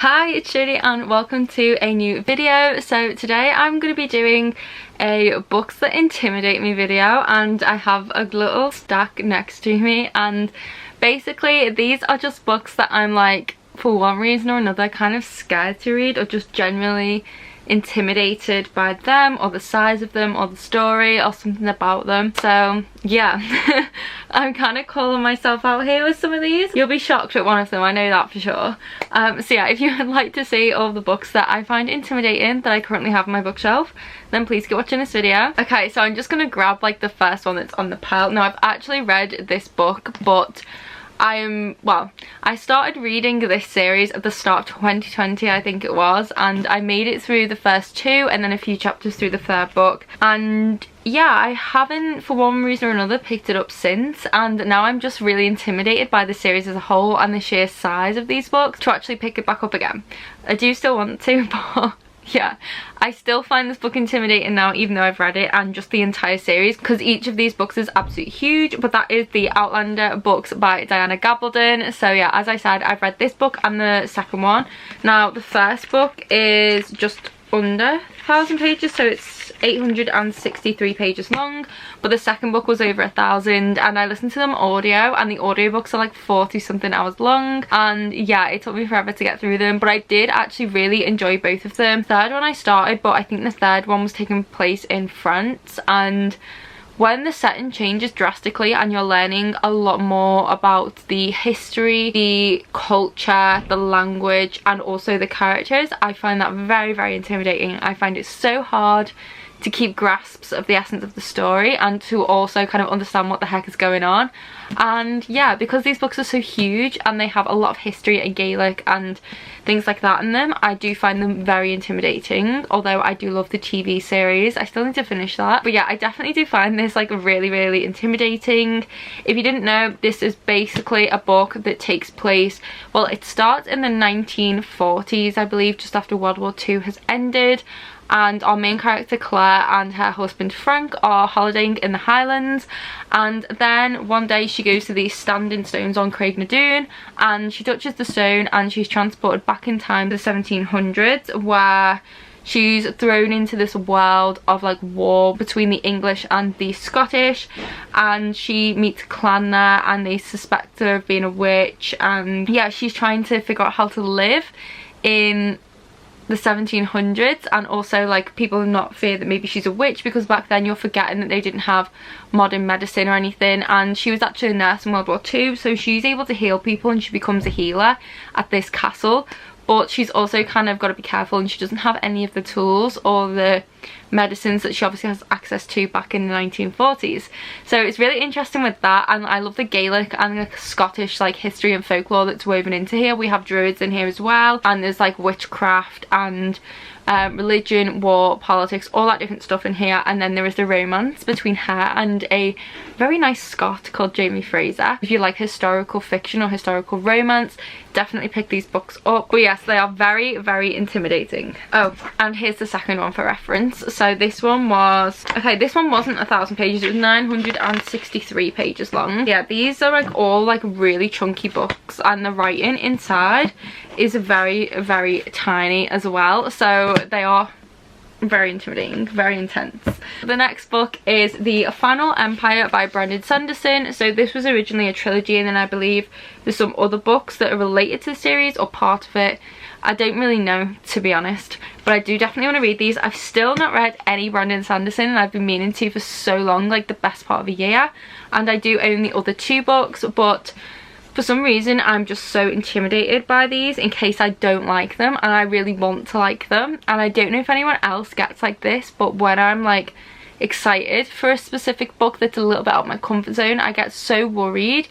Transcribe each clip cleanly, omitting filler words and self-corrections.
Hi, it's Jodie and welcome to a new video. So today I'm going to be doing a books that intimidate me video, and I have a little stack next to me, and basically these are just books that I'm like, for one reason or another, kind of scared to read, or just generally intimidated by them or the size of them or the story or something about them. So yeah, I'm kind of calling myself out here with some of these. You'll be shocked at one of them, I know that for sure. So yeah, if you would like to see all the books that I find intimidating that I currently have on my bookshelf, then please keep watching this video. Okay, so I'm just gonna grab like the first one that's on the pile. Now I've actually read this book, but I started reading this series at the start of 2020, I think it was, and I made it through the first two and then a few chapters through the third book, and yeah, I haven't for one reason or another picked it up since, and now I'm just really intimidated by the series as a whole and the sheer size of these books to actually pick it back up again. I do still want to, but yeah, I still find this book intimidating now, even though I've read it and just the entire series, because each of these books is absolutely huge. But that is the Outlander books by Dianna Gabaldon. So yeah, as I said, I've read this book and the second one. Now the first book is just under 1,000 pages, so it's 863 pages long, but the second book was over 1,000, and I listened to them audio, and the audiobooks are like 40 something hours long, and yeah, it took me forever to get through them, but I did actually really enjoy both of them. Third one I started, but I think the third one was taking place in France, and when the setting changes drastically and you're learning a lot more about the history, the culture, the language, and also the characters, I find that very, very intimidating. I find it so hard to keep grasps of the essence of the story and to also kind of understand what the heck is going on. And yeah, because these books are so huge and they have a lot of history and Gaelic and things like that in them, I do find them very intimidating. Although I do love the TV series, I still need to finish that. But yeah, I definitely do find this like really, really intimidating. If you didn't know, this is basically a book that takes place, well, it starts in the 1940s, I believe, just after World War II has ended, and our main character Claire and her husband Frank are holidaying in the Highlands, and then one day she goes to these standing stones on Craignadoon and she touches the stone and she's transported back in time to the 1700s, where she's thrown into this world of like war between the English and the Scottish, and she meets a clan there and they suspect her of being a witch, and yeah, she's trying to figure out how to live in the 1700s, and also like people not fear that maybe she's a witch, because back then you're forgetting that they didn't have modern medicine or anything, and she was actually a nurse in World War II, so she's able to heal people and she becomes a healer at this castle. But she's also kind of got to be careful, and she doesn't have any of the tools or the medicines that she obviously has access to back in the 1940s. So it's really interesting with that, and I love the Gaelic and the Scottish like history and folklore that's woven into here. We have druids in here as well, and there's like witchcraft and religion, war, politics, all that different stuff in here. And then there is the romance between her and a very nice Scot called Jamie Fraser. If you like historical fiction or historical romance, definitely pick these books up. But yes, they are very, very intimidating. Oh, and here's the second one for reference. So this one was, okay, this one wasn't 1,000 pages, it was 963 pages long. Yeah, these are like all like really chunky books, and the writing inside is very, very tiny as well, so they are very intimidating, very intense. The next book is The Final Empire by Brandon Sanderson. So this was originally a trilogy, and then I believe there's some other books that are related to the series or part of it. I don't really know, to be honest, but I do definitely want to read these. I've still not read any Brandon Sanderson, and I've been meaning to for so long, like the best part of a year, and I do own the other two books, but for some reason I'm just so intimidated by these in case I don't like them, and I really want to like them. And I don't know if anyone else gets like this, but when I'm like excited for a specific book that's a little bit out of my comfort zone, I get so worried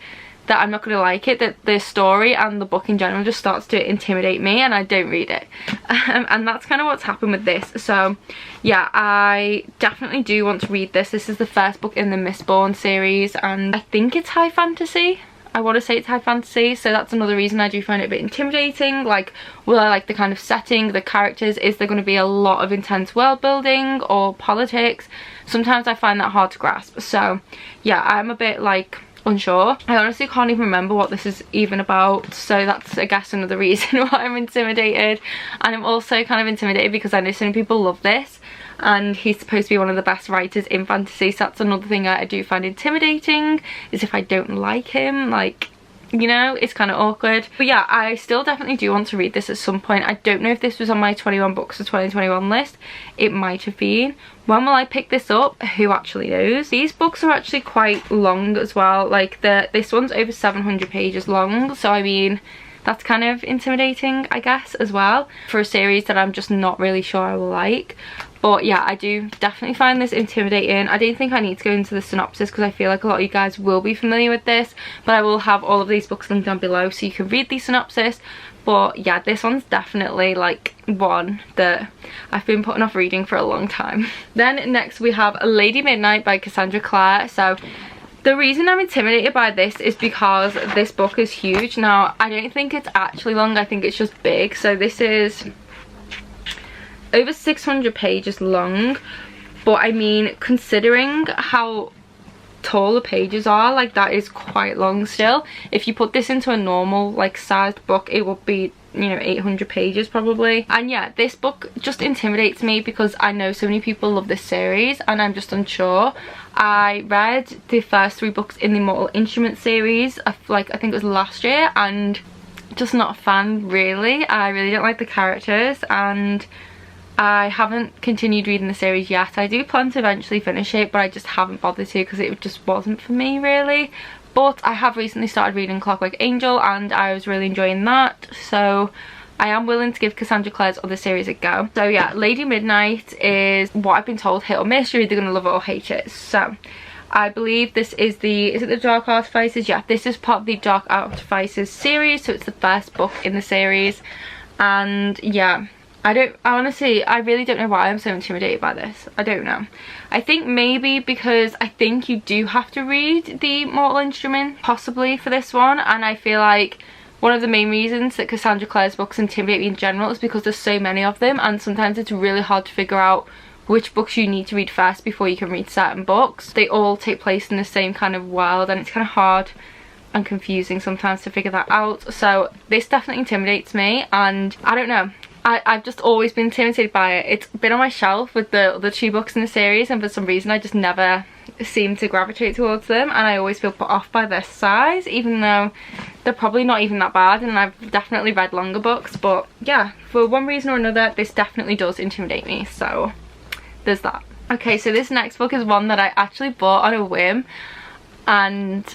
that I'm not going to like it, that the story and the book in general just starts to intimidate me and I don't read it. And that's kind of what's happened with this. So yeah, I definitely do want to read this. This is the first book in the Mistborn series, and I think it's high fantasy. I want to say it's high fantasy, so that's another reason I do find it a bit intimidating. Like, will I like the kind of setting, the characters? Is there going to be a lot of intense world building or politics? Sometimes I find that hard to grasp. So yeah, I'm a bit like unsure. I honestly can't even remember what this is even about, so that's I guess another reason why I'm intimidated. And I'm also kind of intimidated because I know so many people love this, and he's supposed to be one of the best writers in fantasy, so that's another thing I do find intimidating, is if I don't like him, like, you know, it's kind of awkward. But yeah, I still definitely do want to read this at some point. I don't know if this was on my 21 books of 2021 list. It might have been. When will I pick this up? Who actually knows? These books are actually quite long as well. Like this one's over 700 pages long, so I mean, that's kind of intimidating, I guess, as well, for a series that I'm just not really sure I will like. But yeah, I do definitely find this intimidating. I don't think I need to go into the synopsis because I feel like a lot of you guys will be familiar with this, but I will have all of these books linked down below so you can read the synopsis. But yeah, this one's definitely like one that I've been putting off reading for a long time. Then next we have Lady Midnight by Cassandra Clare. So the reason I'm intimidated by this is because this book is huge. Now, I don't think it's actually long, I think it's just big. So this is over 600 pages long, but I mean, considering how tall the pages are, like, that is quite long still. If you put this into a normal like sized book, it would be, you know, 800 pages probably. And yeah, this book just intimidates me because I know so many people love this series and I'm just unsure. I read the first 3 books in the Mortal Instruments series, I think it was last year, and just not a fan really. I really don't like the characters, and I haven't continued reading the series yet. I do plan to eventually finish it, but I just haven't bothered to because it just wasn't for me really. But I have recently started reading Clockwork Angel and I was really enjoying that, so I am willing to give Cassandra Clare's other series a go. So yeah, Lady Midnight is what I've been told, hit or miss. You're either going to love it or hate it. So I believe this is is it the Dark Artifices? Yeah, this is part of the Dark Artifices series, so it's the first book in the series. And yeah, I really don't know why I'm so intimidated by this. I don't know. I think maybe because I think you do have to read the Mortal Instrument possibly for this one, and I feel like one of the main reasons that Cassandra Clare's books intimidate me in general is because there's so many of them, and sometimes it's really hard to figure out which books you need to read first before you can read certain books. They all take place in the same kind of world, and it's kind of hard and confusing sometimes to figure that out. So this definitely intimidates me, and I don't know, I've just always been intimidated by it. It's been on my shelf with the other 2 books in the series, and for some reason I just never seem to gravitate towards them, and I always feel put off by their size, even though they're probably not even that bad, and I've definitely read longer books. But yeah, for one reason or another, this definitely does intimidate me, so there's that. Okay, so this next book is one that I actually bought on a whim, and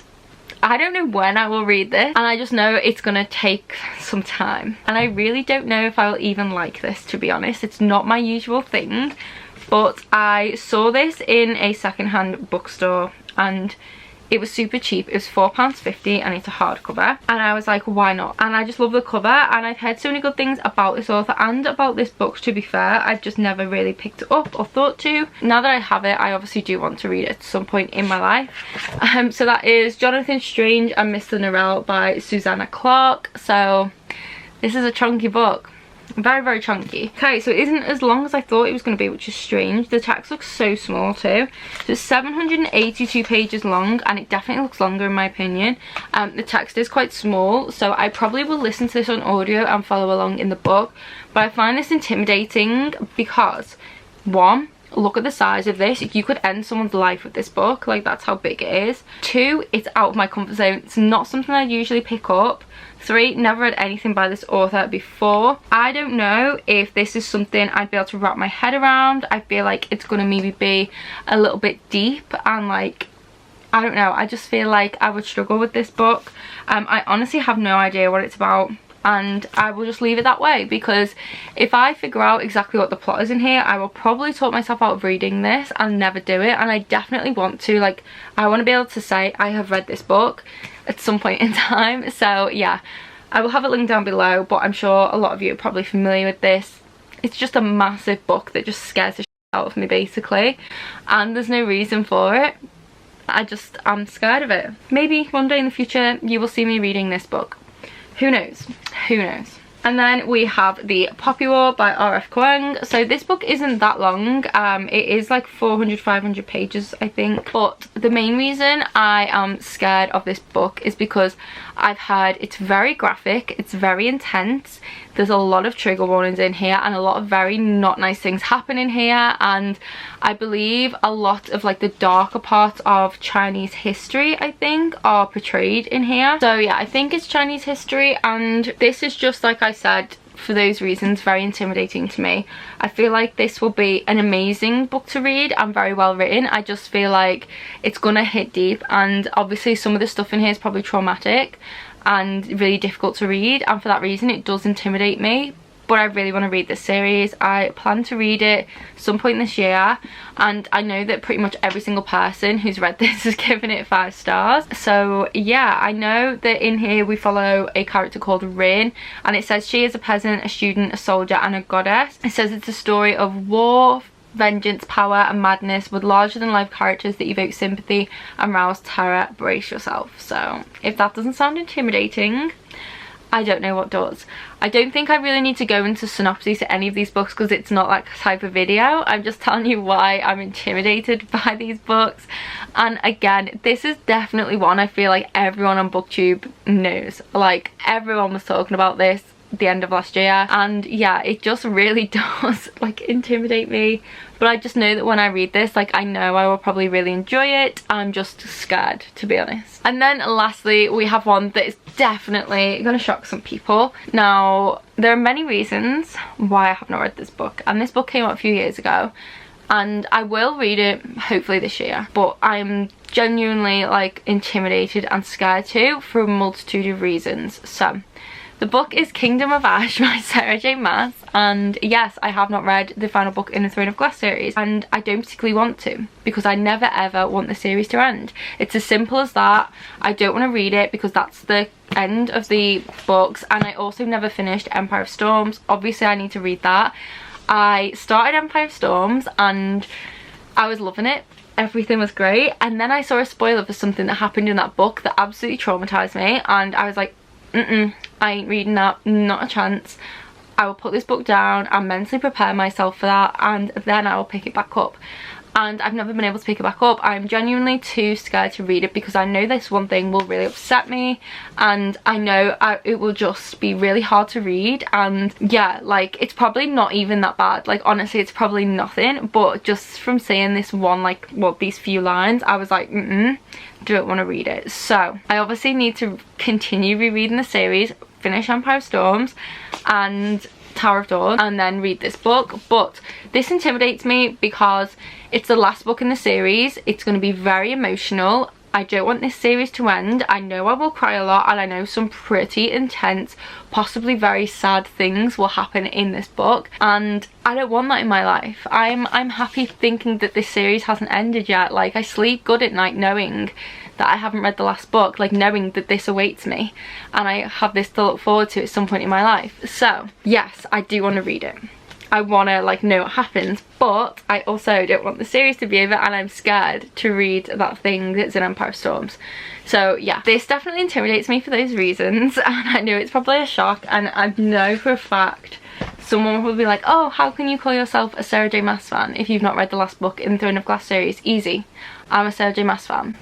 I don't know when I will read this, and I just know it's gonna take some time, and I really don't know if I will even like this, to be honest. It's not my usual thing, but I saw this in a secondhand bookstore and it was super cheap. It was £4.50 and it's a hardcover, and I was like, why not? And I just love the cover, and I've heard so many good things about this author and about this book, to be fair. I've just never really picked it up or thought to. Now that I have it, I obviously do want to read it at some point in my life. So that is Jonathan Strange and Mr. Norrell by Susanna Clarke. So this is a chunky book. Very, very chunky. Okay, so it isn't as long as I thought it was going to be, which is strange. The text looks so small too. So it's 782 pages long, and it definitely looks longer in my opinion. The text is quite small, so I probably will listen to this on audio and follow along in the book. But I find this intimidating because, one, look at the size of this. You could end someone's life with this book, like that's how big it is. 2, it's out of my comfort zone. It's not something I usually pick up. 3, never read anything by this author before. I don't know if this is something I'd be able to wrap my head around. I feel like it's gonna maybe be a little bit deep, and like, I don't know, I just feel like I would struggle with this book. I honestly have no idea what it's about, and I will just leave it that way, because if I figure out exactly what the plot is in here, I will probably talk myself out of reading this and never do it. And I definitely want to, like, I want to be able to say I have read this book at some point in time. So yeah, I will have it linked down below, but I'm sure a lot of you are probably familiar with this. It's just a massive book that just scares the shit out of me basically, and there's no reason for it. I'm scared of it. Maybe one day in the future you will see me reading this book. Who knows? Who knows? And then we have The Poppy War by R.F. Kuang. So this book isn't that long. It is like 400-500 pages, I think. But the main reason I am scared of this book is because I've heard it's very graphic, it's very intense. There's a lot of trigger warnings in here and a lot of very not nice things happen in here, and I believe a lot of like the darker parts of Chinese history, I think, are portrayed in here. So yeah, I think it's Chinese history, and this is just, like I said, for those reasons, very intimidating to me. I feel like this will be an amazing book to read and very well written. I just feel like it's gonna hit deep, and obviously some of the stuff in here is probably traumatic and really difficult to read, and for that reason it does intimidate me. But I really want to read this series. I plan to read it some point this year, and I know that pretty much every single person who's read this has given it 5 stars. So yeah, I know that in here we follow a character called Rin, and it says she is a peasant, a student, a soldier and a goddess. It says it's a story of war, vengeance, power and madness with larger than life characters that evoke sympathy and rouse terror. Brace yourself. So if that doesn't sound intimidating, I don't know what does. I don't think I really need to go into synopses to any of these books because it's not that type of video. I'm just telling you why I'm intimidated by these books. And again, this is definitely one I feel like everyone on BookTube knows. Like, everyone was talking about this at the end of last year, and yeah, it just really does like intimidate me. But I just know that when I read this, like, I know I will probably really enjoy it. I'm just scared, to be honest. And then lastly, we have one that is definitely gonna shock some people. Now, there are many reasons why I have not read this book, and this book came out a few years ago, and I will read it hopefully this year, but I'm genuinely like intimidated and scared too for a multitude of reasons. So the book is Kingdom of Ash by Sarah J Maas, and yes, I have not read the final book in the Throne of Glass series, and I don't particularly want to, because I never ever want the series to end. It's as simple as that. I don't want to read it because that's the end of the books, and I also never finished Empire of Storms. Obviously I need to read that. I started Empire of Storms and I was loving it. Everything was great, and then I saw a spoiler for something that happened in that book that absolutely traumatized me, and I was like, I ain't reading that, not a chance. I will put this book down and mentally prepare myself for that, and then I will pick it back up. And I've never been able to pick it back up. I'm genuinely too scared to read it because I know this one thing will really upset me, and I know it will just be really hard to read. And yeah, like, it's probably not even that bad. Like, honestly, it's probably nothing, but just from seeing this one, like, well, these few lines, I was like, don't want to read it. So I obviously need to continue rereading the series, finish Empire of Storms and Tower of Dawn, and then read this book. But this intimidates me because it's the last book in the series. It's going to be very emotional. I don't want this series to end. I know I will cry a lot, and I know some pretty intense, possibly very sad things will happen in this book, and I don't want that in my life. I'm happy thinking that this series hasn't ended yet. Like, I sleep good at night knowing that I haven't read the last book, like knowing that this awaits me and I have this to look forward to at some point in my life. So yes, I do want to read it. I want to like know what happens, but I also don't want the series to be over, and I'm scared to read that thing that's in Empire of Storms. So yeah, this definitely intimidates me for those reasons, and I know it's probably a shock, and I know for a fact someone will be like, oh, how can you call yourself a Sarah J Maas fan if you've not read the last book in the Throne of Glass series? Easy. I'm a Sarah J Maas fan.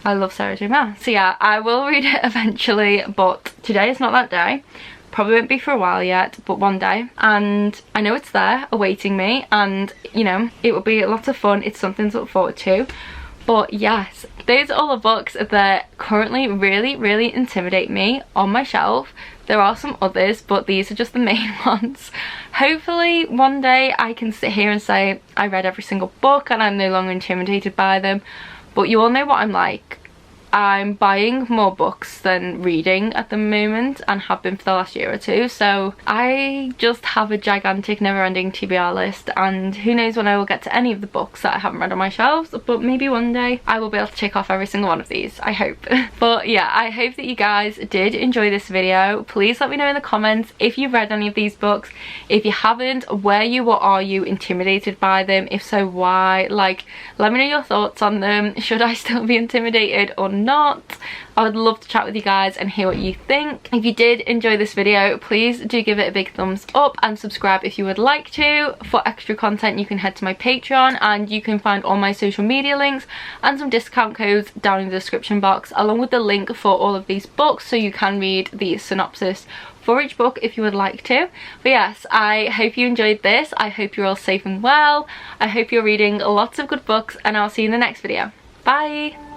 I love Sarah J Maas. So yeah, I will read it eventually, but today is not that day. Probably won't be for a while yet, but one day. And I know it's there awaiting me, and you know, it will be a lot of fun. It's something to look forward to. But yes, those are all the books that currently really intimidate me on my shelf. There are some others, but these are just the main ones. Hopefully one day I can sit here and say I read every single book and I'm no longer intimidated by them. But you all know what I'm like. I'm buying more books than reading at the moment, and have been for the last year or two, so I just have a gigantic never-ending TBR list, and who knows when I will get to any of the books that I haven't read on my shelves, but maybe one day I will be able to tick off every single one of these, I hope. But yeah, I hope that you guys did enjoy this video. Please let me know in the comments if you've read any of these books. If you haven't, were you or are you intimidated by them? If so, why? Like, let me know your thoughts on them. Should I still be intimidated or not. I would love to chat with you guys and hear what you think. If you did enjoy this video, please do give it a big thumbs up and subscribe if you would like to. For extra content, you can head to my Patreon, and you can find all my social media links and some discount codes down in the description box, along with the link for all of these books, so you can read the synopsis for each book if you would like to. But yes, I hope you enjoyed this. I hope you're all safe and well. I hope you're reading lots of good books, and I'll see you in the next video. Bye!